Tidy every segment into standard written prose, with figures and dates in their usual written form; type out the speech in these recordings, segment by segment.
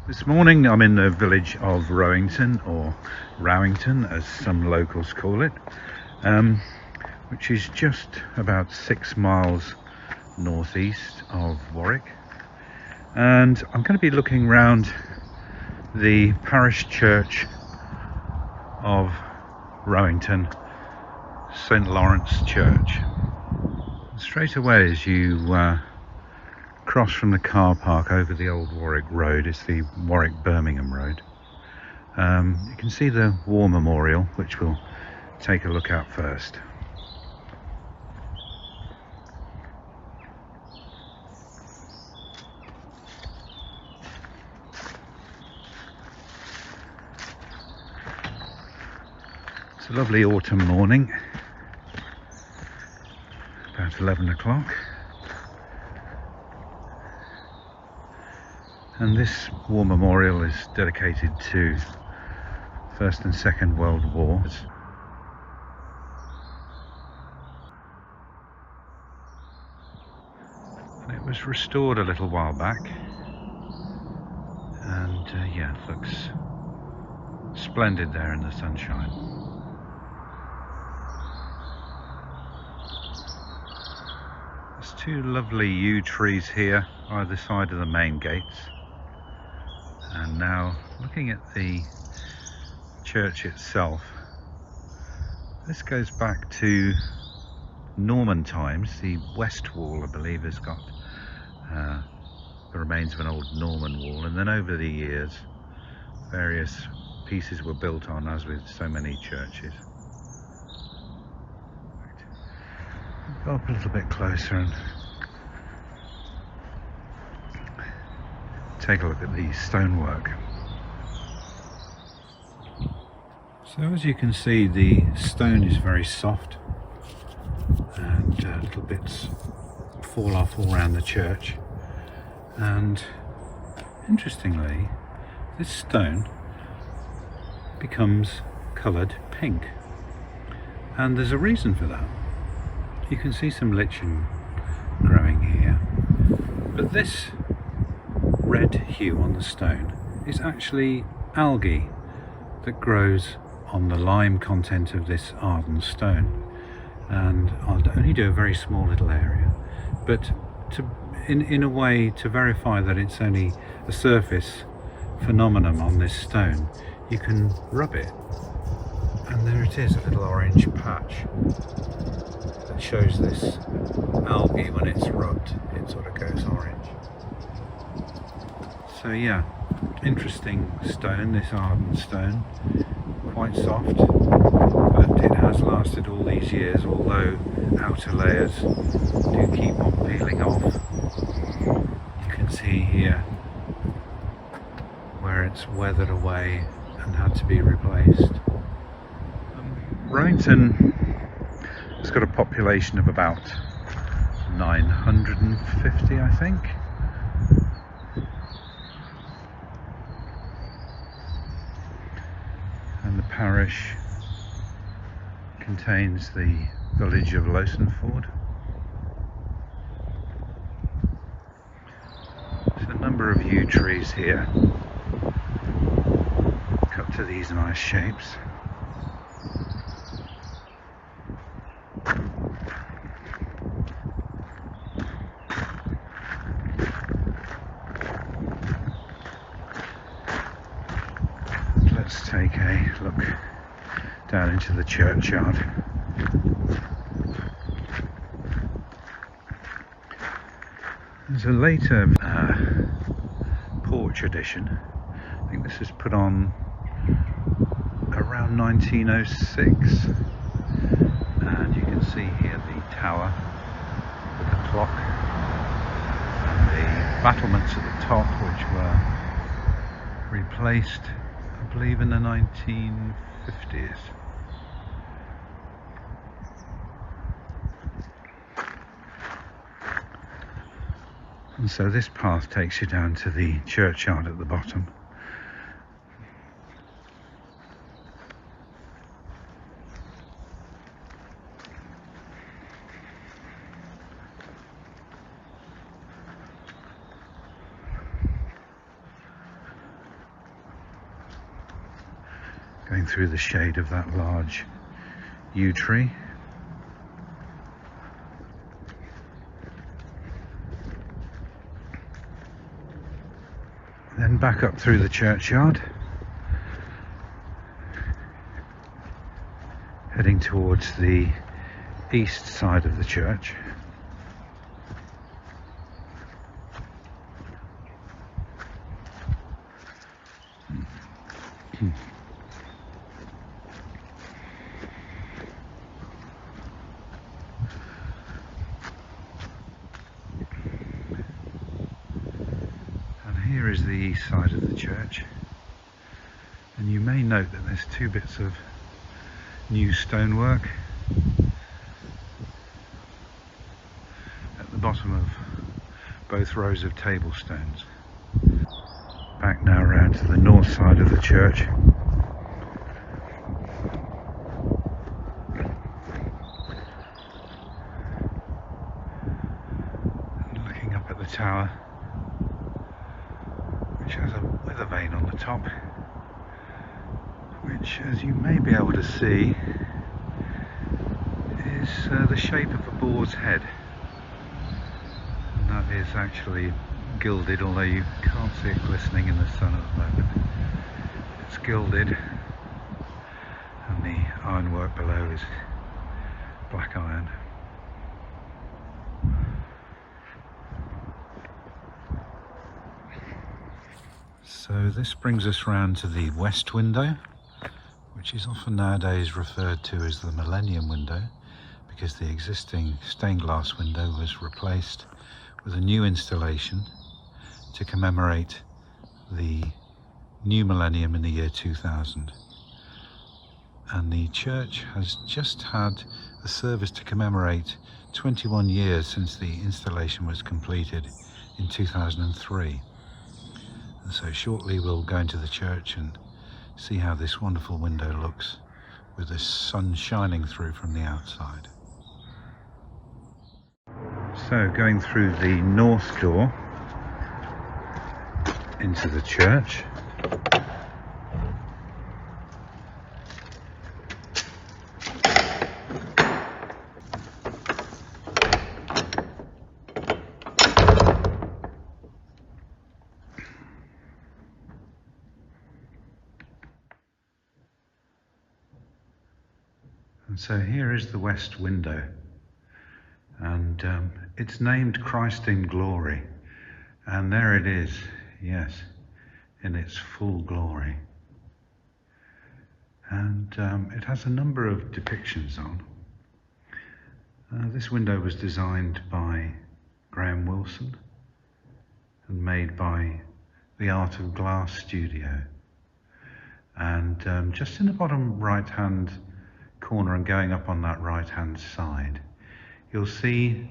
This morning I'm in the village of Rowington, or Rowington as some locals call it, which is just about 6 miles northeast of Warwick. And I'm going to be looking round the parish church of Rowington, St Lawrence Church. Straight away as you cross from the car park over the old Warwick Road, it's the Warwick-Birmingham Road, you can see the War Memorial, which we'll take a look at first. It's a lovely autumn morning, about 11 o'clock. And this war memorial is dedicated to First and Second World Wars. And it was restored a little while back, and yeah, it looks splendid there in the sunshine. There's 2 lovely yew trees here either side of the main gates. And now looking at the church itself, this goes back to Norman times. The west wall, I believe, has got the remains of an old Norman wall, and then over the years various pieces were built on, as with so many churches. Go up a little bit closer and take a look at the stonework. So as you can see, the stone is very soft, and little bits fall off all around the church. And interestingly, this stone becomes coloured pink, and there's a reason for that. You can see some lichen growing here, but this red hue on the stone is actually algae that grows on the lime content of this Arden stone. And I'll only do a very small little area, but in a way to verify that it's only a surface phenomenon on this stone, you can rub it, and there it is, a little orange patch that shows this algae. When it's rubbed, it sort of goes orange. So yeah, interesting stone, this Arden stone, quite soft, but it has lasted all these years, although outer layers do keep on peeling off. You can see here where it's weathered away and had to be replaced. Rowington has got a population of about 950, I think. And the parish contains the village of Lowsonford. There's a number of yew trees here, cut to these nice shapes. Let's take a look down into the churchyard. There's a later porch addition. I think this was put on around 1906, and you can see here the tower with the clock and the battlements at the top, which were replaced, I believe, in the 1950s. And so this path takes you down to the churchyard at the bottom. going through the shade of that large yew tree. Then back up through the churchyard, heading towards the east side of the church. Here is the east side of the church, and you may note that there's two bits of new stonework at the bottom of both rows of table stones. Back now around to the north side of the church. And looking up at the tower, which has a weather vane on the top, which, as you may be able to see, is the shape of a boar's head, and that is actually gilded, although you can't see it glistening in the sun at the moment. It's gilded, and the ironwork below is black iron. So this brings us round to the west window, which is often nowadays referred to as the Millennium window, because the existing stained glass window was replaced with a new installation to commemorate the new millennium in the year 2000. And the church has just had a service to commemorate 21 years since the installation was completed in 2003. And so shortly we'll go into the church and see how this wonderful window looks with the sun shining through from the outside. So going through the north door into the church. And so here is the west window, and it's named Christ in Glory, and there it is, yes, in its full glory. And it has a number of depictions on. This window was designed by Graham Wilson and made by the Art of Glass studio. And just in the bottom right hand corner and going up on that right hand side, you'll see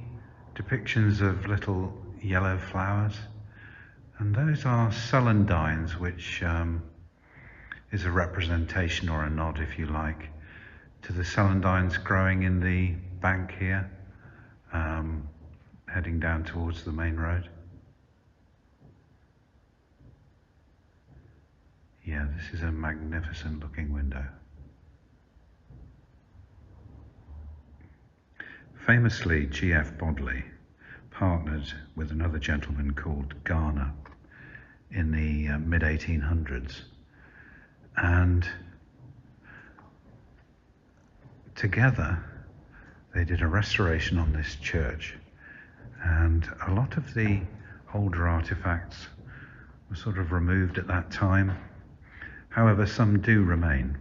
depictions of little yellow flowers, and those are celandines, which is a representation, or a nod if you like, to the celandines growing in the bank here, heading down towards the main road. Yeah, this is a magnificent looking window. Famously, G.F. Bodley partnered with another gentleman called Garner in the mid-1800s, and together they did a restoration on this church, and a lot of the older artifacts were sort of removed at that time. However, some do remain.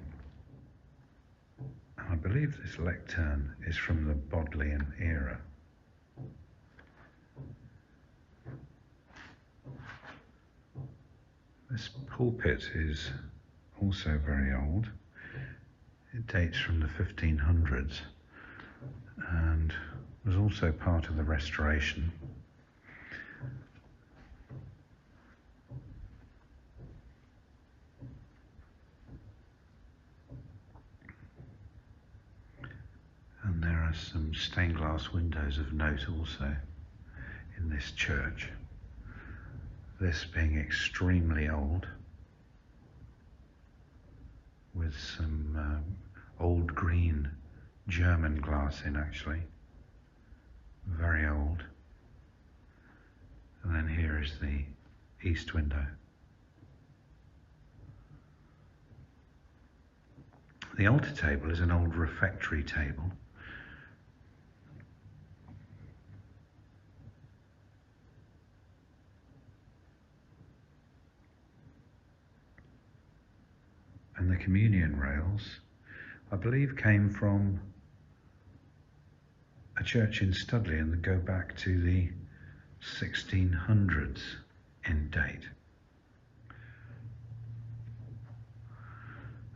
I believe this lectern is from the Bodleian era. This pulpit is also very old. It dates from the 1500s and was also part of the restoration. And there are some stained glass windows of note also in this church, this being extremely old. with some old green German glass in, actually, very old. And then here is the east window. The altar table is an old refectory table. And the communion rails, I believe, came from a church in Studley and go back to the 1600s in date.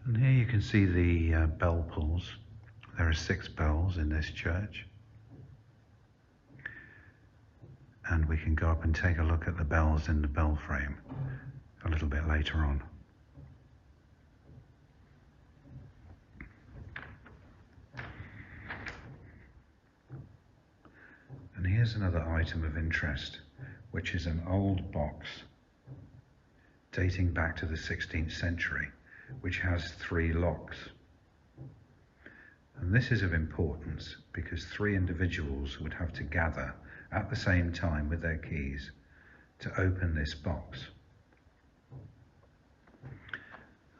And here you can see the bell pulls. There are 6 bells in this church. And we can go up and take a look at the bells in the bell frame a little bit later on. And here's another item of interest, which is an old box dating back to the 16th century, which has 3 locks. And this is of importance because 3 individuals would have to gather at the same time with their keys to open this box.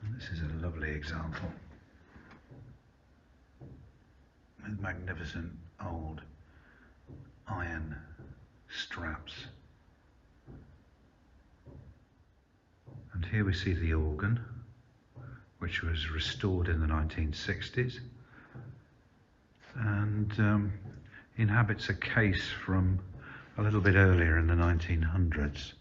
And this is a lovely example with magnificent old iron straps. And here we see the organ, which was restored in the 1960s and inhabits a case from a little bit earlier in the 1900s.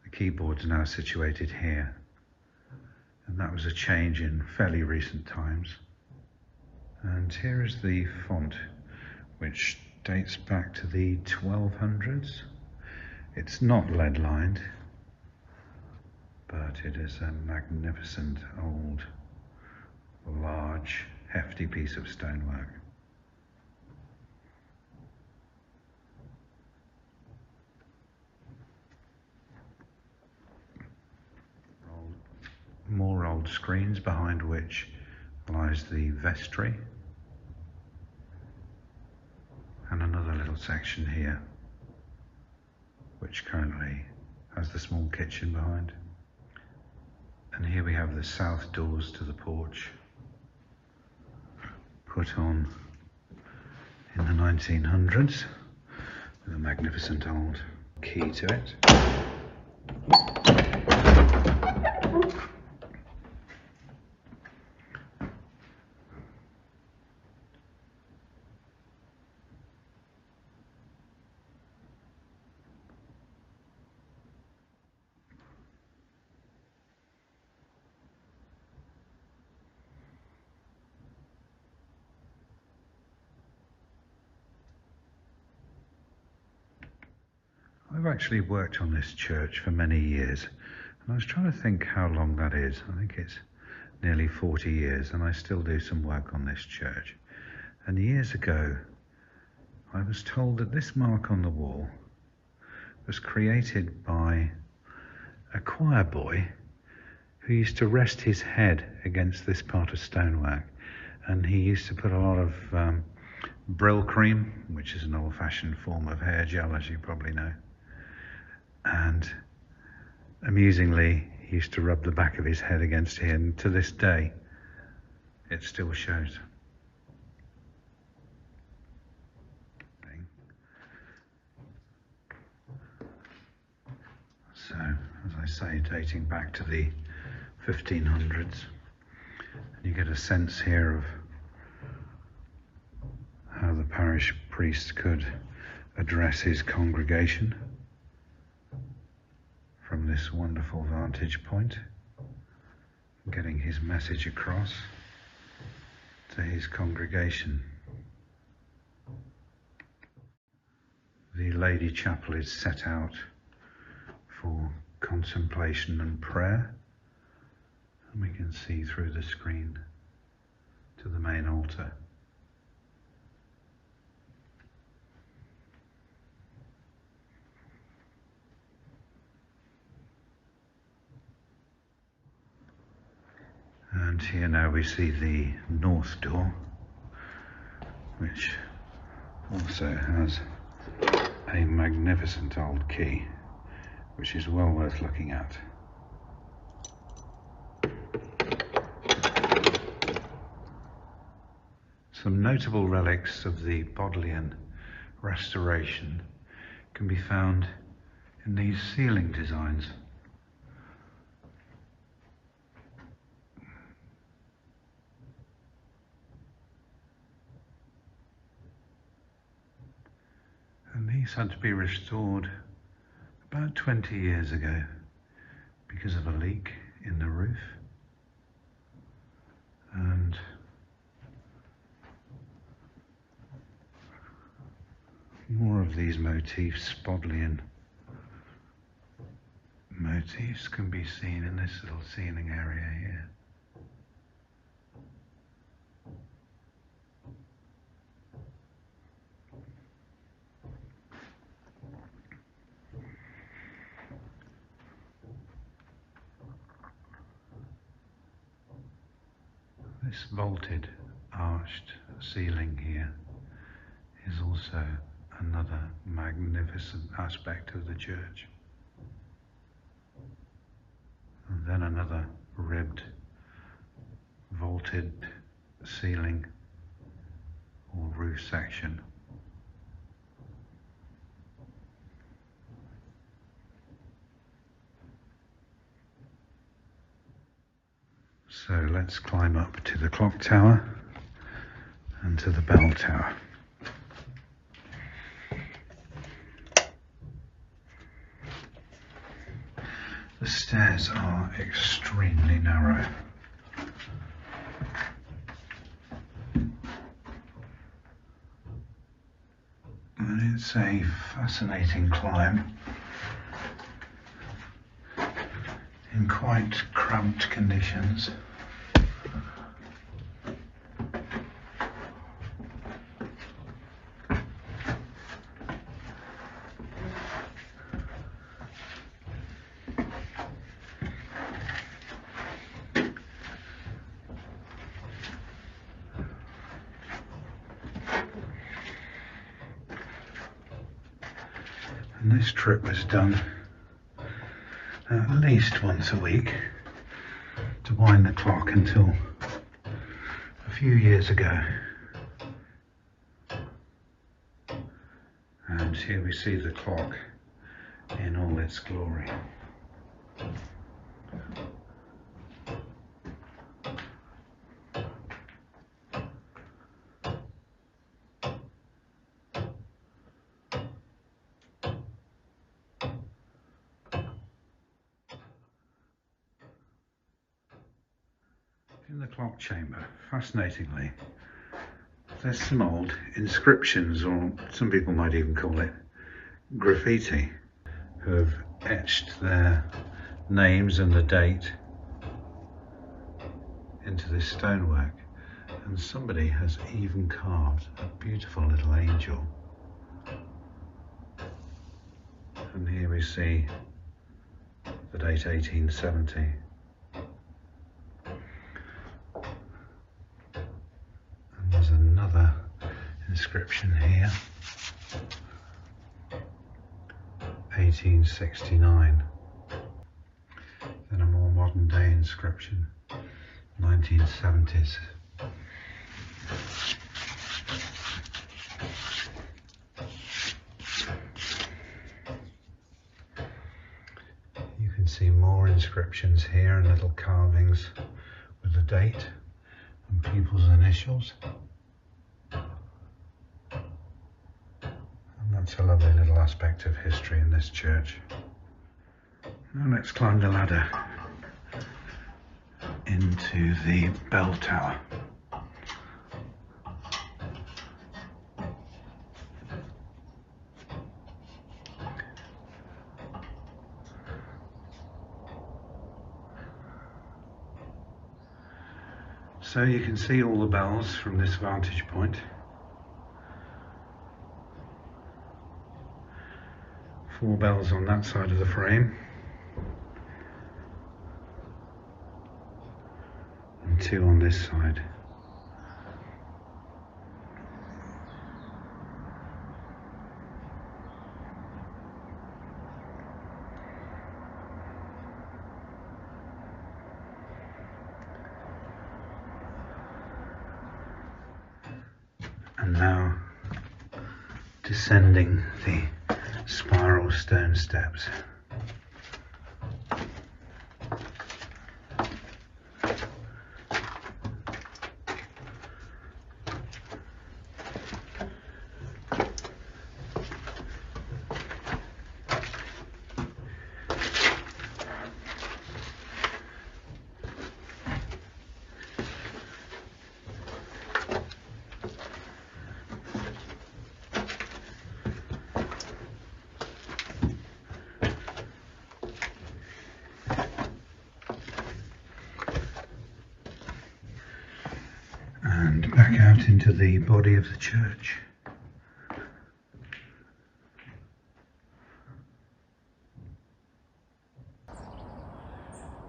The keyboard's now situated here, and that was a change in fairly recent times. And here is the font, which dates back to the 1200s. It's not lead lined, but it is a magnificent old, large, hefty piece of stonework. More old screens, behind which lies the vestry, and another little section here which currently has the small kitchen behind. And here we have the south doors to the porch, put on in the 1900s with a magnificent old key to it. I've actually worked on this church for many years, and I was trying to think how long that is. I think it's nearly 40 years, and I still do some work on this church. And years ago, I was told that this mark on the wall was created by a choir boy who used to rest his head against this part of stonework, and he used to put a lot of Brill cream, which is an old-fashioned form of hair gel, as you probably know. And amusingly, he used to rub the back of his head against here, and to this day it still shows. So, as I say, dating back to the 1500s, and you get a sense here of how the parish priest could address his congregation from this wonderful vantage point, getting his message across to his congregation. The Lady Chapel is set out for contemplation and prayer, and we can see through the screen to the main altar. And here now we see the north door, which also has a magnificent old key, which is well worth looking at. Some notable relics of the Bodleian restoration can be found in these ceiling designs. And these had to be restored about 20 years ago because of a leak in the roof. And more of these motifs, Bodleian motifs, can be seen in this little ceiling area here. This vaulted, arched ceiling here is also another magnificent aspect of the church. And then another ribbed, vaulted ceiling or roof section. So let's climb up to the clock tower and to the bell tower. The stairs are extremely narrow. And it's a fascinating climb in quite cramped conditions. And this trip was done at least once a week to wind the clock until a few years ago. And here we see the clock in all its glory. In the clock chamber, fascinatingly, there's some old inscriptions, or some people might even call it graffiti, who have etched their names and the date into this stonework. And somebody has even carved a beautiful little angel. And here we see the date 1870. There's another inscription here, 1869. Then a more modern day inscription, 1970s. You can see more inscriptions here and little carvings with the date and people's initials. That's a lovely little aspect of history in this church. Now let's climb the ladder into the bell tower. So you can see all the bells from this vantage point. 4 bells on that side of the frame, and two on this side. And now descending the spiral stone steps. And back out into the body of the church.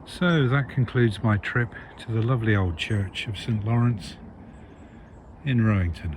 So that concludes my trip to the lovely old church of St Lawrence in Rowington.